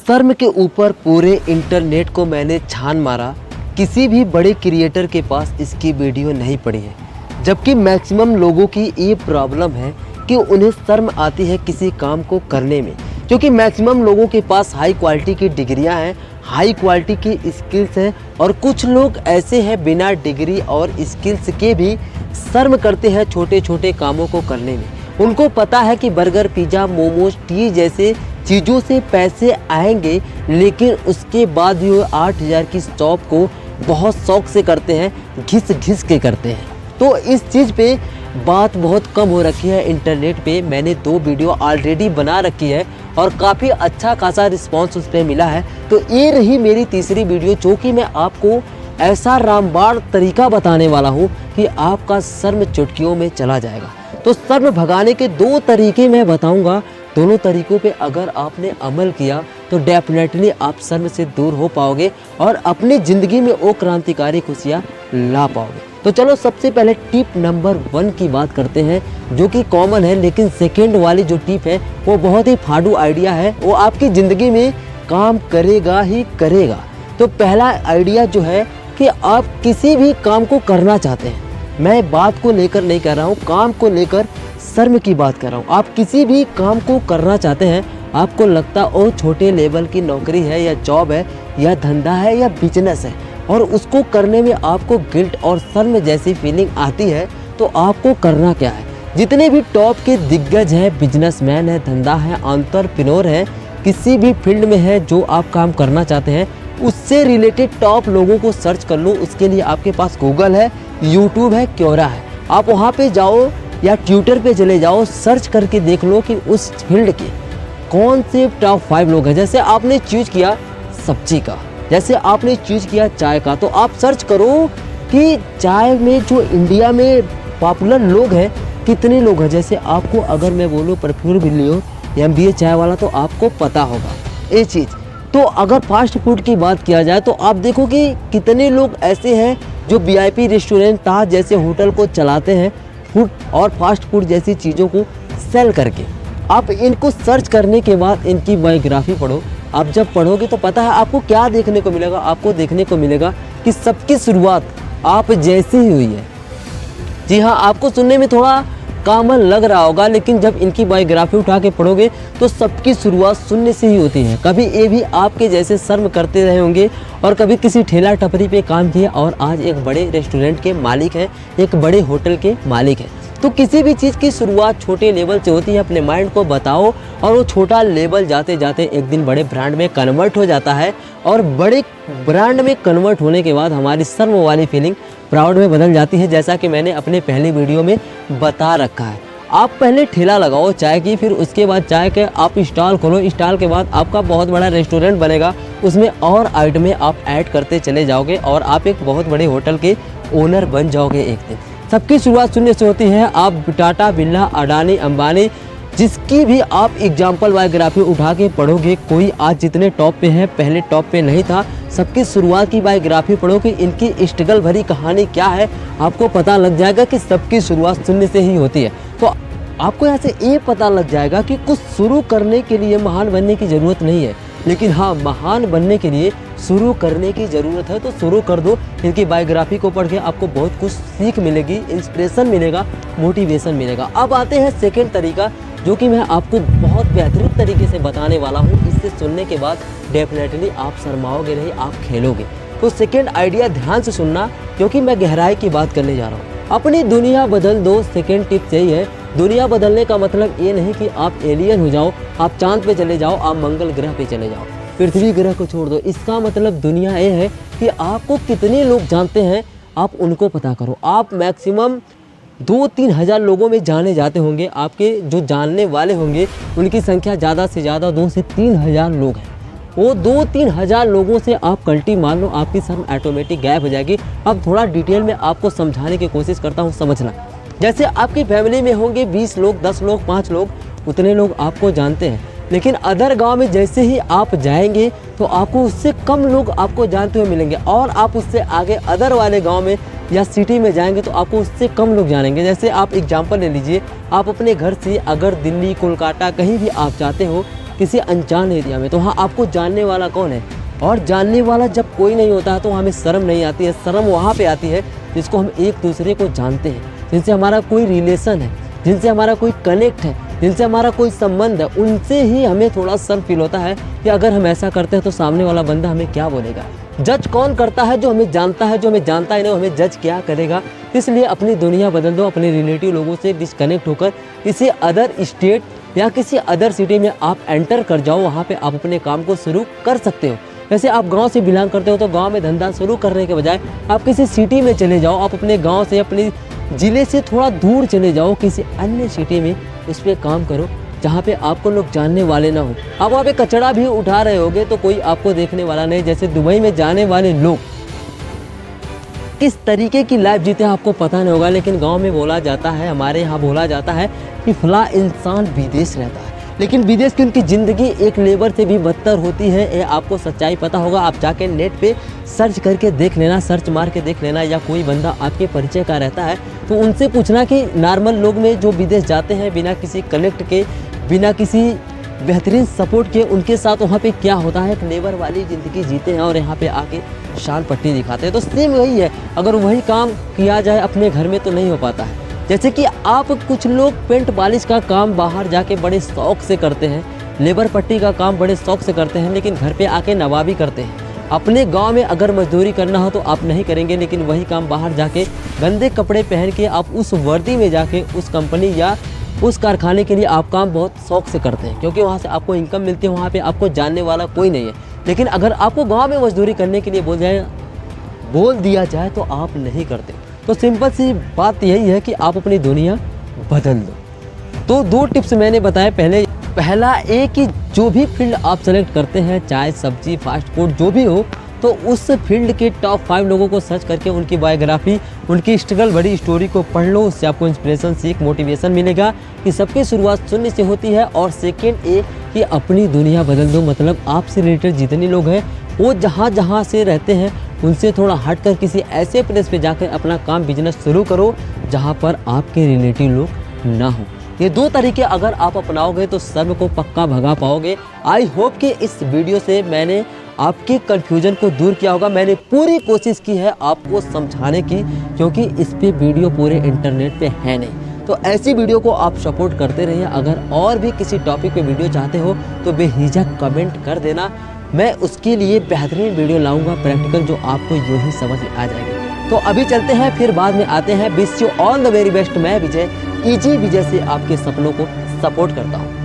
शर्म के ऊपर पूरे इंटरनेट को मैंने छान मारा, किसी भी बड़े क्रिएटर के पास इसकी वीडियो नहीं पड़ी है। जबकि मैक्सिमम लोगों की ये प्रॉब्लम है कि उन्हें शर्म आती है किसी काम को करने में, क्योंकि मैक्सिमम लोगों के पास हाई क्वालिटी की डिग्रियां हैं, हाई क्वालिटी की स्किल्स हैं, और कुछ लोग ऐसे हैं बिना डिग्री और स्किल्स के भी शर्म करते हैं छोटे छोटे कामों को करने में। उनको पता है कि बर्गर, पिज़्ज़ा, मोमोज, टी जैसे चीज़ों से पैसे आएंगे, लेकिन उसके बाद भी वो 8000 की जॉब को बहुत शौक से करते हैं, घिस घिस के करते हैं। तो इस चीज़ पे बात बहुत कम हो रखी है इंटरनेट पे। मैंने 2 वीडियो ऑलरेडी बना रखी है और काफ़ी अच्छा खासा रिस्पांस उस पर मिला है। तो ये रही मेरी तीसरी वीडियो, जो कि मैं आपको ऐसा रामबाण तरीका बताने वाला हूँ कि आपका शर्म चुटकियों में चला जाएगा। तो शर्म भगाने के 2 तरीके मैं बताऊँगा। दोनों तरीकों पे अगर आपने अमल किया तो डेफिनेटली आप शर्म से दूर हो पाओगे और अपनी ज़िंदगी में वो क्रांतिकारी खुशियाँ ला पाओगे। तो चलो सबसे पहले टिप नंबर 1 की बात करते हैं, जो कि कॉमन है, लेकिन सेकेंड वाली जो टिप है वो बहुत ही फाड़ू आइडिया है, वो आपकी ज़िंदगी में काम करेगा ही करेगा। तो पहला आइडिया जो है कि आप किसी भी काम को करना चाहते हैं, मैं बात को लेकर नहीं कर रहा हूँ, काम को लेकर शर्म की बात कर रहा हूँ। आप किसी भी काम को करना चाहते हैं, आपको लगता वो छोटे लेवल की नौकरी है या जॉब है या धंधा है या बिजनेस है, और उसको करने में आपको गिल्ट और शर्म जैसी फीलिंग आती है, तो आपको करना क्या है। जितने भी टॉप के दिग्गज हैं, बिजनेसमैन है, धंधा है, एंटरप्रेन्योर है, किसी भी फील्ड में है जो आप काम करना चाहते हैं, उससे रिलेटेड टॉप लोगों को सर्च कर लो। उसके लिए आपके पास गूगल है, यूट्यूब है, क्योरा है। आप वहाँ पे जाओ या ट्विटर पे चले जाओ, सर्च करके देख लो कि उस फील्ड के कौन से टॉप 5 लोग हैं। जैसे आपने चूज किया सब्जी का, जैसे आपने चूज किया चाय का, तो आप सर्च करो कि चाय में जो इंडिया में पॉपुलर लोग हैं कितने लोग हैं। जैसे आपको अगर मैं बोलूँ प्रफुल्ल बिल्लियो MBA चाय वाला, तो आपको पता होगा ये चीज़। तो अगर फास्ट फूड की बात किया जाए तो आप देखो कि कितने लोग ऐसे हैं जो VIP रेस्टोरेंट, ताज जैसे होटल को चलाते हैं, फूड और फास्ट फूड जैसी चीज़ों को सेल करके। आप इनको सर्च करने के बाद इनकी बायोग्राफी पढ़ो। आप जब पढ़ोगे तो पता है आपको क्या देखने को मिलेगा। आपको देखने को मिलेगा कि सबकी शुरुआत आप जैसे ही हुई है। जी हाँ, आपको सुनने में थोड़ा कॉमन लग रहा होगा, लेकिन जब इनकी बायोग्राफी उठा के पढ़ोगे तो सबकी शुरुआत शून्य से ही होती है। कभी ये भी आपके जैसे शर्म करते रहे होंगे और कभी किसी ठेला टपरी पे काम किया और आज एक बड़े रेस्टोरेंट के मालिक हैं, एक बड़े होटल के मालिक हैं। तो किसी भी चीज़ की शुरुआत छोटे लेवल से होती है। अपने माइंड को बताओ और वो छोटा लेवल जाते जाते एक दिन बड़े ब्रांड में कन्वर्ट हो जाता है, और बड़े ब्रांड में कन्वर्ट होने के बाद हमारी शर्म वाली फीलिंग प्राउड में बदल जाती है, जैसा कि मैंने अपने पहले वीडियो में बता रखा है। आप पहले ठेला लगाओ चाय की, फिर उसके बाद चाय के आप स्टॉल खोलो, स्टॉल के बाद आपका बहुत बड़ा रेस्टोरेंट बनेगा, उसमें और आइटमें आप ऐड करते चले जाओगे और आप एक बहुत बड़े होटल के ओनर बन जाओगे एक दिन। सबकी शुरुआत शून्य से होती है। आप टाटा, बिरला, अडानी, अंबानी, जिसकी भी आप एग्जाम्पल बायोग्राफी उठा के पढ़ोगे, कोई आज जितने टॉप पे है पहले टॉप पे नहीं था। सबकी शुरुआत की बायोग्राफी पढ़ो कि इनकी स्ट्रगल भरी कहानी क्या है, आपको पता लग जाएगा कि सबकी शुरुआत शून्य से ही होती है। तो आपको यहाँ से ये पता लग जाएगा कि कुछ शुरू करने के लिए महान बनने की ज़रूरत नहीं है, लेकिन हाँ, महान बनने के लिए शुरू करने की ज़रूरत है। तो शुरू कर दो। इनकी बायोग्राफी को पढ़ के आपको बहुत कुछ सीख मिलेगी, इंस्पिरेशन मिलेगा, मोटिवेशन मिलेगा। अब आते हैं सेकेंड तरीका, जो कि मैं आपको बहुत बेहतरीन तरीके से बताने वाला हूँ। इससे सुनने के बाद डेफिनेटली आप शर्माओगे नहीं, आप खेलोगे। तो सेकेंड आइडिया ध्यान से सुनना, क्योंकि मैं गहराई की बात करने जा रहा हूँ। अपनी दुनिया बदल दो। सेकेंड टिप यही है। दुनिया बदलने का मतलब ये नहीं कि आप एलियन हो जाओ, आप चांद पे चले जाओ, आप मंगल ग्रह पे चले जाओ, पृथ्वी ग्रह को छोड़ दो। इसका मतलब दुनिया ये है कि आपको कितने लोग जानते हैं, आप उनको पता करो। आप मैक्सिमम 2-3 हज़ार लोगों में जाने जाते होंगे। आपके जो जानने वाले होंगे उनकी संख्या ज़्यादा से ज़्यादा 2 से 3 हज़ार लोग हैं। वो 2-3 हज़ार लोगों से आप कल्टी मान लो, आपकी शर्म ऑटोमेटिक गायब हो जाएगी। अब थोड़ा डिटेल में आपको समझाने की कोशिश करता हूँ, समझना। जैसे आपकी फैमिली में होंगे 20 लोग, 10 लोग, 5 लोग, उतने लोग आपको जानते हैं। लेकिन अदर गांव में जैसे ही आप जाएंगे तो आपको उससे कम लोग आपको जानते हुए मिलेंगे, और आप उससे आगे अदर वाले गांव में या सिटी में जाएंगे तो आपको उससे कम लोग जानेंगे। जैसे आप एग्जांपल ले लीजिए, आप अपने घर से अगर दिल्ली, कोलकाता कहीं भी आप जाते हो, किसी अनजान एरिया में, तो वहाँ आपको जानने वाला कौन है? और जानने वाला जब कोई नहीं होता है तो हमें शर्म नहीं आती है। शर्म वहाँ पे आती है जिसको हम एक दूसरे को जानते हैं, जिनसे हमारा कोई रिलेशन है, जिनसे हमारा कोई कनेक्ट है, जिनसे हमारा कोई संबंध है, उनसे ही हमें थोड़ा शर्म फील होता है कि अगर हम ऐसा करते हैं तो सामने वाला बंदा हमें क्या बोलेगा। जज कौन करता है? जो हमें जानता है। जो हमें जानता है ना, हमें जज क्या करेगा। इसलिए अपनी दुनिया बदल दो, अपने रिलेटिव लोगों से डिस्कनेक्ट होकर किसी अदर स्टेट या किसी अदर सिटी में आप एंटर कर जाओ। वहाँ पे आप अपने काम को शुरू कर सकते हो। वैसे आप गांव से बिलोंग करते हो तो गांव में धंधा शुरू करने के बजाय आप किसी सिटी में चले जाओ। आप अपने गांव से, अपने ज़िले से थोड़ा दूर चले जाओ, किसी अन्य सिटी में उस पर काम करो जहाँ पे आपको लोग जानने वाले ना हो। आप वहाँ पे कचरा भी उठा रहे होगे तो कोई आपको देखने वाला नहीं। जैसे दुबई में जाने वाले लोग किस तरीके की लाइफ जीते हैं आपको पता नहीं होगा, लेकिन गांव में बोला जाता है, हमारे यहाँ बोला जाता है कि फला इंसान विदेश रहता है, लेकिन विदेश की उनकी ज़िंदगी एक लेबर से भी बदतर होती है। ये आपको सच्चाई पता होगा। आप जाके नेट पे सर्च करके देख लेना, सर्च मार के देख लेना, या कोई बंदा आपके परिचय का रहता है तो उनसे पूछना कि नॉर्मल लोग में जो विदेश जाते हैं बिना किसी कनेक्ट के, बिना किसी बेहतरीन सपोर्ट के, उनके साथ वहाँ पे क्या होता है। एक लेबर वाली ज़िंदगी जीते हैं और यहाँ पे आके शान पट्टी दिखाते हैं। तो सेम वही है, अगर वही काम किया जाए अपने घर में तो नहीं हो पाता है। जैसे कि आप कुछ लोग पेंट पॉलिश का काम बाहर जाके बड़े शौक से करते हैं, लेबर पट्टी का काम बड़े शौक से करते हैं, लेकिन घर पे आके नवाबी करते हैं। अपने गांव में अगर मजदूरी करना हो तो आप नहीं करेंगे, लेकिन वही काम बाहर जाके गंदे कपड़े पहन के आप उस वर्दी में जाके उस कंपनी या उस कारखाने के लिए आप काम बहुत शौक से करते हैं, क्योंकि वहाँ से आपको इनकम मिलती है, वहाँ पे आपको जानने वाला कोई नहीं है। लेकिन अगर आपको गांव में मजदूरी करने के लिए बोल दिया जाए तो आप नहीं करते। तो सिंपल सी बात यही है कि आप अपनी दुनिया बदल दो। तो 2 टिप्स मैंने बताए। पहला एक कि जो भी फील्ड आप सेलेक्ट करते हैं, चाहे सब्जी, फास्ट फूड, जो भी हो, तो उस फील्ड के टॉप 5 लोगों को सर्च करके उनकी बायोग्राफी, उनकी स्ट्रगल भरी स्टोरी को पढ़ लो। उससे आपको इंस्पिरेशन, सीख, मोटिवेशन मिलेगा कि सबकी शुरुआत शून्य से होती है। और सेकेंड ए कि अपनी दुनिया बदल दो, मतलब आपसे रिलेटेड जितने लोग हैं वो जहाँ से रहते हैं उनसे थोड़ा हटकर किसी ऐसे प्लेस पे जाकर अपना काम, बिजनेस शुरू करो जहाँ पर आपके रिलेटिव लोग ना हो। ये 2 तरीके अगर आप अपनाओगे तो शर्म को पक्का भगा पाओगे। आई होप कि इस वीडियो से मैंने आपके कन्फ्यूजन को दूर किया होगा। मैंने पूरी कोशिश की है आपको समझाने की, क्योंकि इस पे वीडियो पूरे इंटरनेट पे है नहीं। तो ऐसी वीडियो को आप सपोर्ट करते रहिए। अगर और भी किसी टॉपिक पे वीडियो चाहते हो तो बेहिचक कमेंट कर देना, मैं उसके लिए बेहतरीन वीडियो लाऊंगा प्रैक्टिकल, जो आपको यूँ ही समझ में आ जाएगी। तो अभी चलते हैं, फिर बाद में आते हैं। Wish you all the very best. मैं विजय, इजी विजय से आपके सपनों को सपोर्ट करता हूँ।